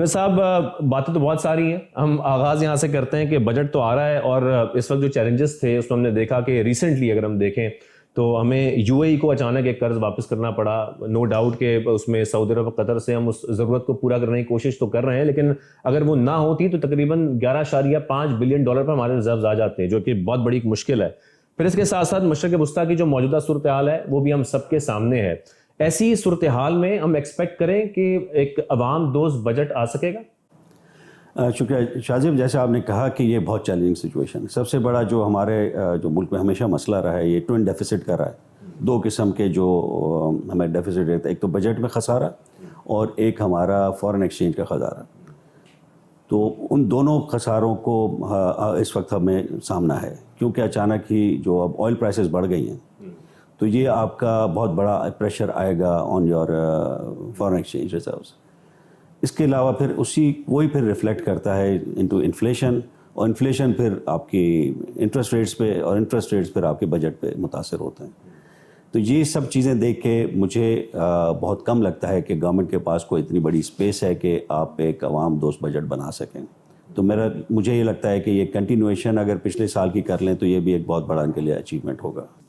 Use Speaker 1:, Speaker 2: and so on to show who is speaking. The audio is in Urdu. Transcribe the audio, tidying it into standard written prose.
Speaker 1: عامر صاحب باتیں تو بہت ساری ہیں. ہم آغاز یہاں سے کرتے ہیں کہ بجٹ تو آ رہا ہے اور اس وقت جو چیلنجز تھے اس میں ہم نے دیکھا کہ ریسنٹلی اگر ہم دیکھیں تو ہمیں یو اے ای کو اچانک ایک قرض واپس کرنا پڑا. نو ڈاؤٹ کہ اس میں سعودی عرب اور قطر سے ہم اس ضرورت کو پورا کرنے کی کوشش تو کر رہے ہیں, لیکن اگر وہ نہ ہوتی تو تقریباً $11.5 بلین پر ہمارے ریزروز آ جاتے ہیں, جو کہ بہت بڑی ایک مشکل ہے. پھر اس کے ساتھ ساتھ مشرق وسطیٰ کی جو موجودہ صورتحال ہے وہ بھی ہم سب کے سامنے ہے. ایسی صورتحال میں ہم ایکسپیکٹ کریں کہ ایک عوام دوست بجٹ آ سکے گا؟
Speaker 2: شکریہ شاذب. جیسے آپ نے کہا کہ یہ بہت چیلنجنگ سچویشن ہے. سب سے بڑا جو ہمارے جو ملک میں ہمیشہ مسئلہ رہا ہے یہ ٹوئن ڈیفیسٹ کا رہا ہے. دو قسم کے جو ہمیں ڈیفیسٹ رہتا ہے, ایک تو بجٹ میں خسارہ اور ایک ہمارا فارن ایکسچینج کا خسارہ. تو ان دونوں خساروں کو اس وقت ہمیں سامنا ہے, کیونکہ اچانک ہی جو اب آئل پرائسز بڑھ گئی ہیں تو یہ آپ کا بہت بڑا پریشر آئے گا on your foreign exchange reserves. اس کے علاوہ پھر وہی پھر ریفلیکٹ کرتا ہے انٹو انفلیشن, اور انفلیشن پھر آپ کی انٹرسٹ ریٹس پہ, اور انٹرسٹ ریٹس پھر آپ کے بجٹ پہ متاثر ہوتے ہیں. تو یہ سب چیزیں دیکھ کے مجھے بہت کم لگتا ہے کہ گورنمنٹ کے پاس کوئی اتنی بڑی اسپیس ہے کہ آپ ایک عوام دوست بجٹ بنا سکیں. تو مجھے یہ لگتا ہے کہ یہ کنٹینویشن اگر پچھلے سال کی کر لیں تو یہ بھی ایک بہت بڑا ان کے لیے اچیومنٹ ہوگا.